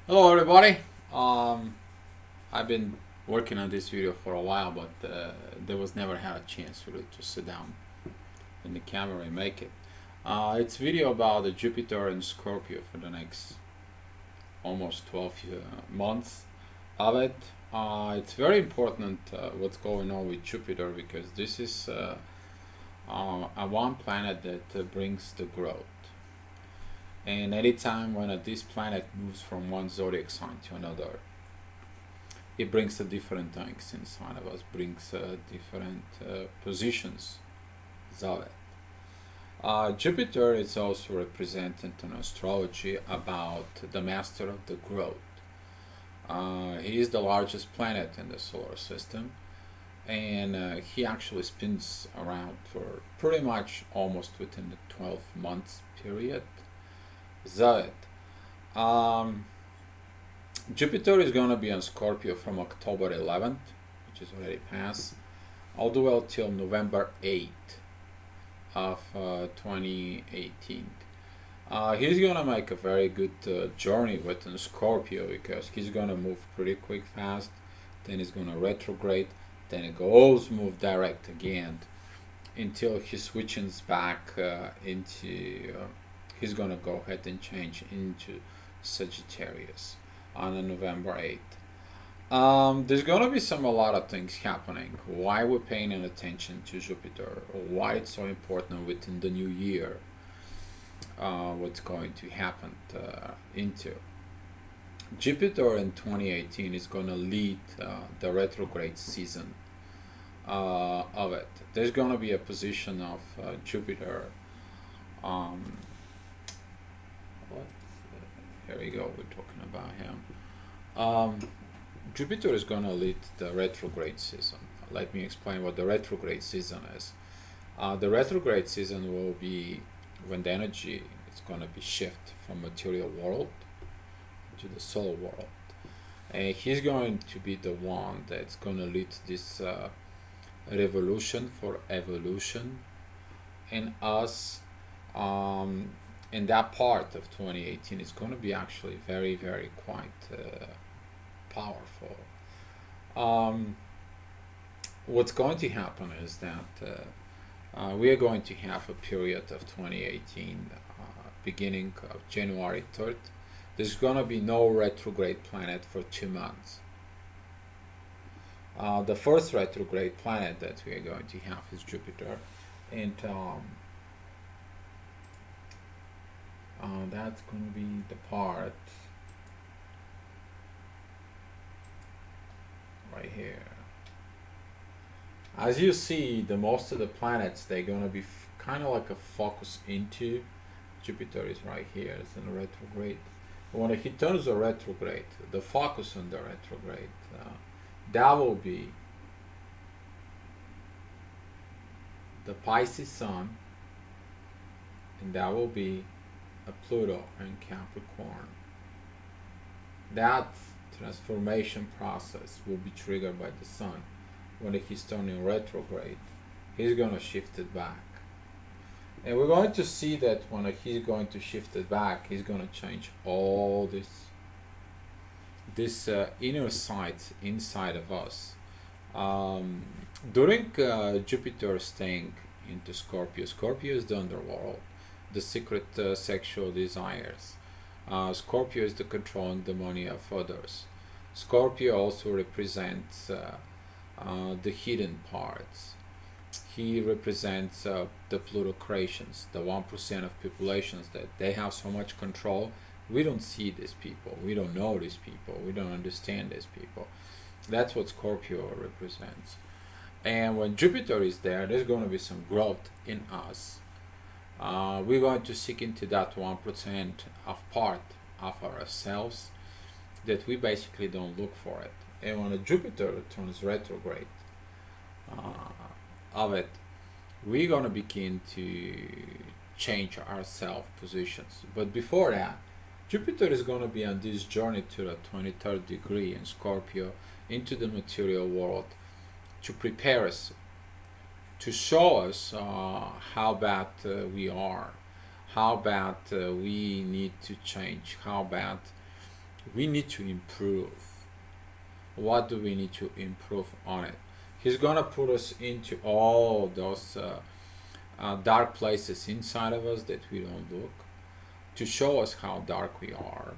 Hello everybody. I've been working on this video for a while, but there was never had a chance really to sit down in the camera and make it. It's video about the Jupiter and Scorpio for the next almost 12 months of it. It's very important what's going on with Jupiter because this is a one planet that brings the growth. And anytime when this planet moves from one zodiac sign to another, it brings a different things inside of us, brings different positions of it. Jupiter is also represented in astrology about the master of the growth. He is the largest planet in the solar system, and he actually spins around for pretty much almost within the 12 months period. That Jupiter is going to be on Scorpio from October 11th, which is already passed, all the way till November 8th of 2018. He's going to make a very good journey within Scorpio because he's going to move pretty quick, fast, then he's going to retrograde, then it goes move direct again until he switches back into he's going to go ahead and change into Sagittarius on November 8th. There's going to be a lot of things happening. Why we're paying attention to Jupiter, why it's so important within the new year, what's going to happen into. Jupiter in 2018 is going to lead the retrograde season of it. There's going to be a position of Jupiter. Here we go, we're talking about him. Jupiter is going to lead the retrograde season. Let me explain what the retrograde season is. The retrograde season will be when the energy is going to be shift from material world to the soul world. And he's going to be the one that's going to lead this revolution for evolution in us. And that part of 2018 is going to be actually very, very quite powerful. What's going to happen is that we are going to have a period of 2018, beginning of January 3rd. There's going to be no retrograde planet for 2 months. The first retrograde planet that we are going to have is Jupiter, and that's going to be the part right here. As you see, the most of the planets, they're going to be kind of like a focus into Jupiter is right here. It's in a retrograde. When he turns a retrograde, the focus on the retrograde, that will be the Pisces Sun, and that will be a Pluto and Capricorn. That transformation process will be triggered by the Sun. When he's turning retrograde, he's going to shift it back. And we're going to see that when he's going to shift it back, he's going to change all this inner sight inside of us. During Jupiter staying into Scorpio, Scorpio is the underworld, the secret sexual desires. Scorpio is the controlling the money of others. Scorpio also represents the hidden parts. He represents the plutocrations, the 1% of populations that they have so much control. We don't see these people, we don't know these people, we don't understand these people. That's what Scorpio represents. And when Jupiter is there, there's going to be some growth in us. We're going to seek into that 1% of part of ourselves that we basically don't look for it. And when a Jupiter turns retrograde of it, we're going to begin to change our self positions. But before that, Jupiter is going to be on this journey to the 23rd degree in Scorpio into the material world to prepare us, to show us how bad we are, how bad we need to change, how bad we need to improve. What do we need to improve on it? He's gonna put us into all those dark places inside of us that we don't look, to show us how dark we are.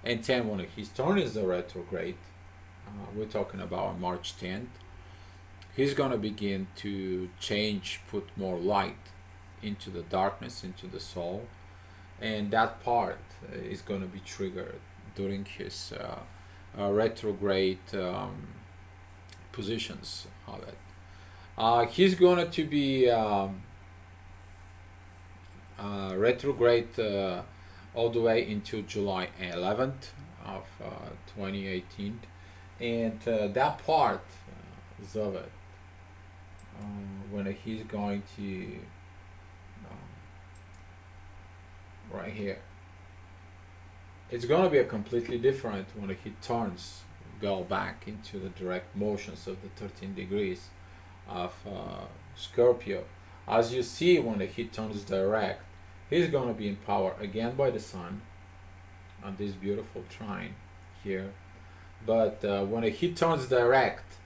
And then when his turn is the retrograde, we're talking about March 10th, he's gonna begin to change, put more light into the darkness, into the soul, and that part is gonna be triggered during his retrograde positions of it. He's going to be retrograde all the way into July 11th of 2018, and that part of it, when he's going to right here, it's going to be a completely different when he turns, go back into the direct motions of the 13 degrees of Scorpio. As you see, when he turns direct, he's going to be empowered again by the sun on this beautiful trine here. But when he turns direct,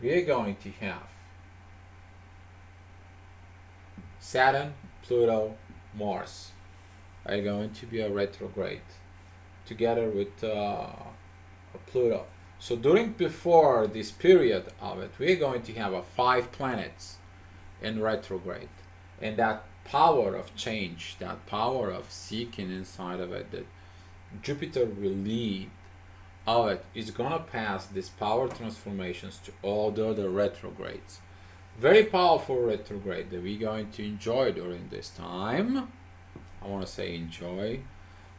we're going to have Saturn, Pluto, Mars are going to be a retrograde together with Pluto. So before this period of it, we're going to have 5 planets in retrograde, and that power of change, that power of seeking inside of it, that Jupiter will lead of it, is gonna pass these power transformations to all the other retrogrades. Very powerful retrograde that we're going to enjoy during this time. I want to say enjoy.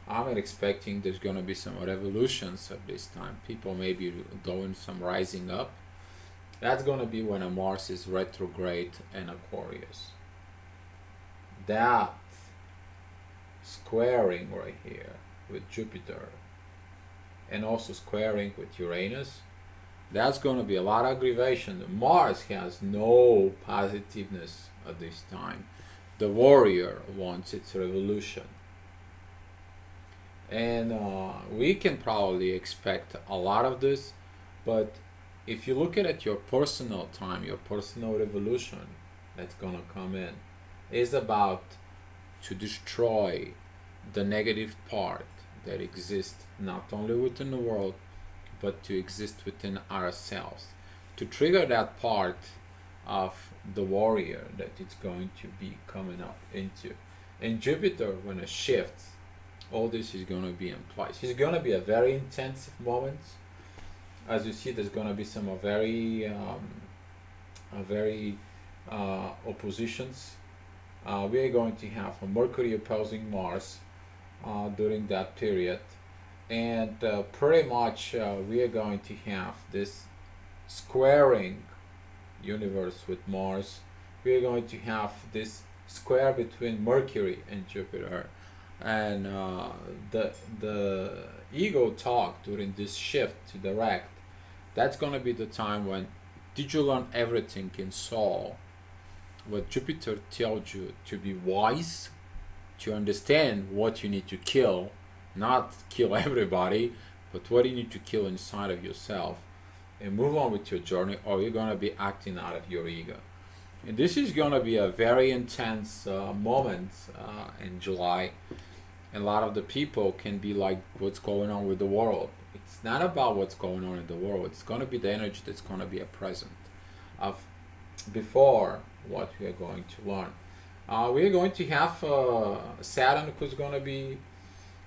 I'm expecting there's going to be some revolutions at this time. People may be doing some rising up. That's going to be when a Mars is retrograde in Aquarius. That squaring right here with Jupiter and also squaring with Uranus, that's going to be a lot of aggravation. Mars has no positiveness at this time. The warrior wants its revolution. And we can probably expect a lot of this, but if you look at it, your personal time, your personal revolution that's going to come in is about to destroy the negative part that exists not only within the world, but to exist within ourselves, to trigger that part of the warrior that it's going to be coming up into. And Jupiter, when it shifts, all this is going to be in place. It's going to be a very intensive moment. As you see, there's going to be some very oppositions. We are going to have a Mercury opposing Mars during that period, and pretty much we are going to have this squaring universe with Mars. We are going to have this square between Mercury and Jupiter, and the ego talk during this shift to direct. That's going to be the time when did you learn everything in soul? What Jupiter tells you to be wise, to understand what you need to kill, not kill everybody, but what you need to kill inside of yourself, and move on with your journey, or you're going to be acting out of your ego. And this is going to be a very intense moment in July. And a lot of the people can be like, what's going on with the world? It's not about what's going on in the world. It's going to be the energy that's going to be a present of before what we are going to learn. We are going to have Saturn, who's going to be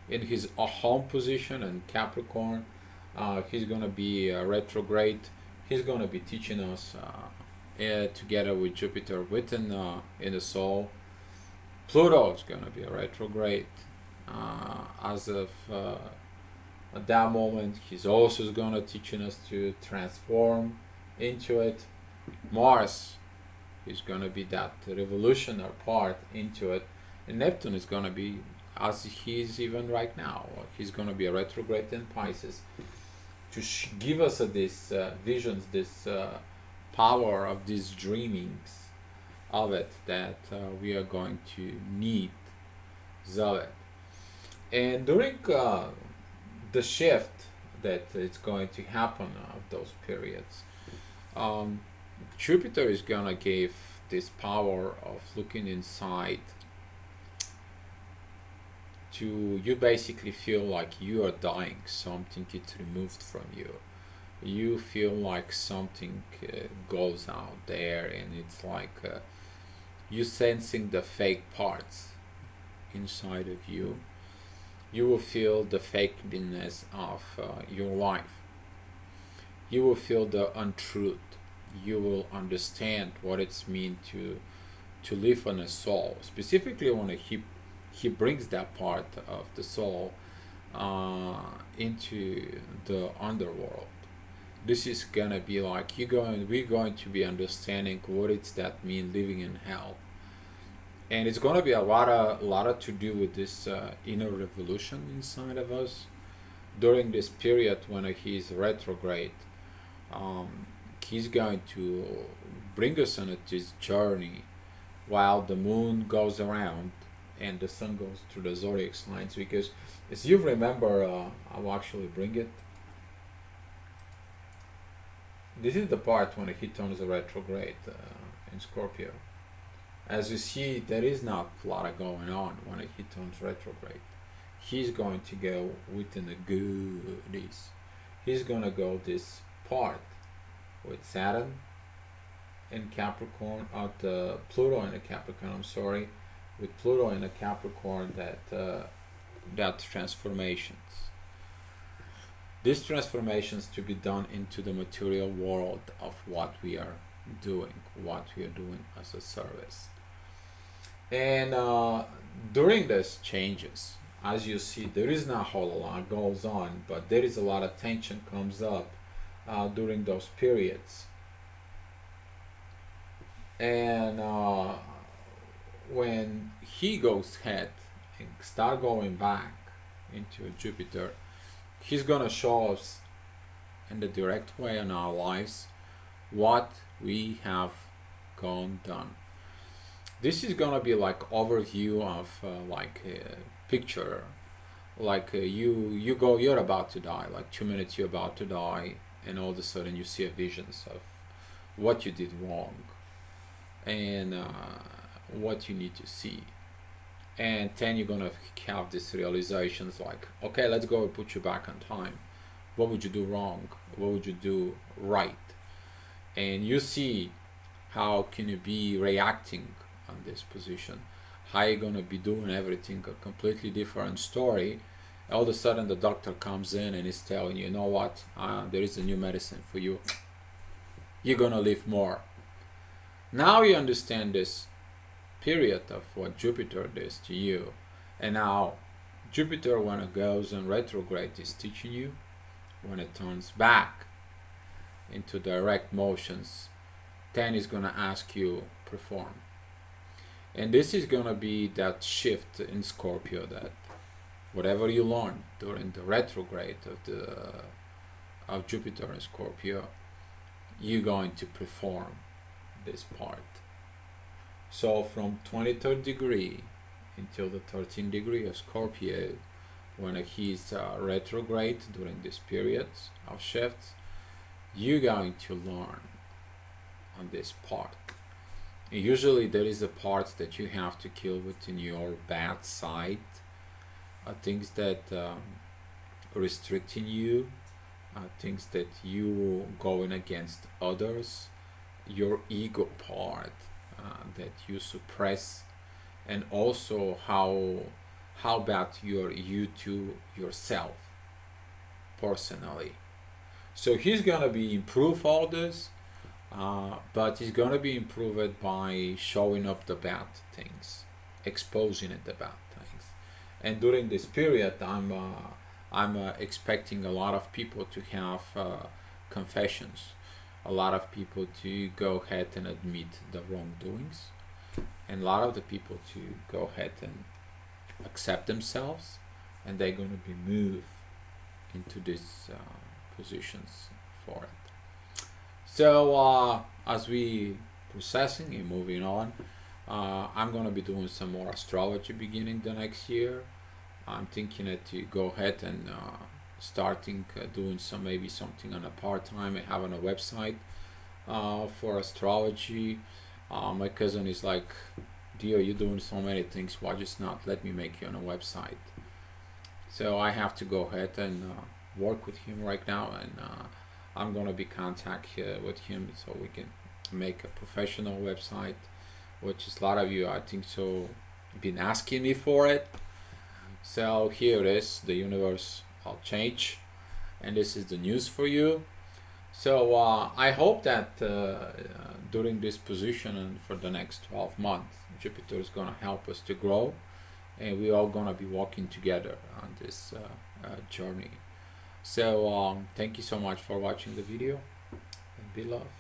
in his home position in Capricorn. He's going to be retrograde. He's going to be teaching us together with Jupiter within in the soul. Pluto is going to be a retrograde. As of at that moment, he's also going to teaching us to transform into it. Mars is going to be that revolutionary part into it, and Neptune is going to be as he's even right now. He's going to be a retrograde in Pisces to give us these visions, this power of these dreamings of it that we are going to need of it. And during the shift that it's going to happen of those periods. um, Jupiter is gonna give this power of looking inside to you. Basically feel like you are dying, something gets removed from you. You feel like something goes out there, and it's like you sensing the fake parts inside of you. You will feel the fakeness of your life. You will feel the untruth. You will understand what it's mean to live on a soul. Specifically, when he brings that part of the soul into the underworld. This is gonna be like we're going to be understanding what it's that mean living in hell, and it's gonna be a lot to do with this inner revolution inside of us during this period when he's retrograde. um, he's going to bring us on this journey while the moon goes around and the sun goes through the zodiac signs, because as you remember, I'll actually bring it. This is the part when he turns retrograde in Scorpio. As you see, there is not a lot going on when he turns retrograde. He's going to go within the goodies. He's going to go this part with Saturn in Capricorn, Pluto in a Capricorn, I'm sorry, with Pluto in a Capricorn, that transformations. These transformations to be done into the material world of what we are doing as a service. And during these changes, as you see, there is not a whole lot goes on, but there is a lot of tension comes up during those periods. And when he goes ahead and start going back into Jupiter, he's gonna show us in the direct way in our lives what we have gone done. This is gonna be like overview of like a picture, like you're about to die, like 2 minutes you're about to die, and all of a sudden you see a visions of what you did wrong and what you need to see. And then you're gonna have these realizations like, okay, let's go and put you back on time. What would you do wrong? What would you do right? And you see how can you be reacting on this position. How you gonna be doing everything a completely different story. All of a sudden the doctor comes in and is telling you, you know what, there is a new medicine for you. You're gonna live more. Now you understand this period of what Jupiter does to you. And now Jupiter, when it goes in retrograde, is teaching you. When it turns back into direct motions, then it's gonna ask you perform. And this is gonna be that shift in Scorpio, that whatever you learn during the retrograde of Jupiter in Scorpio, you're going to perform this part. So from 23rd degree until the 13th degree of Scorpio, when he's retrograde during this period of shifts, you're going to learn on this part. And usually there is a part that you have to kill within your bad side, things that restricting you, things that you going against others, your ego part that you suppress, and also how bad you're you to yourself personally. So he's gonna be improve all this, but he's gonna be improved by showing up the bad things, exposing it the bad things. And during this period, I'm expecting a lot of people to have confessions, a lot of people to go ahead and admit the wrongdoings, and a lot of the people to go ahead and accept themselves, and they're going to be moved into these positions for it. So as we processing and moving on, I'm going to be doing some more astrology beginning the next year. I'm thinking that to go ahead and starting doing maybe something on a part-time and having a website for astrology. My cousin is like, Dio, you're doing so many things, why just not let me make you on a website? So I have to go ahead and work with him right now, and I'm gonna be contact with him so we can make a professional website, which is a lot of you, I think so, been asking me for it. So here it is, the universe will change, and this is the news for you. So I hope that during this position and for the next 12 months, Jupiter is going to help us to grow, and we're all going to be walking together on this journey. So thank you so much for watching the video, and be love.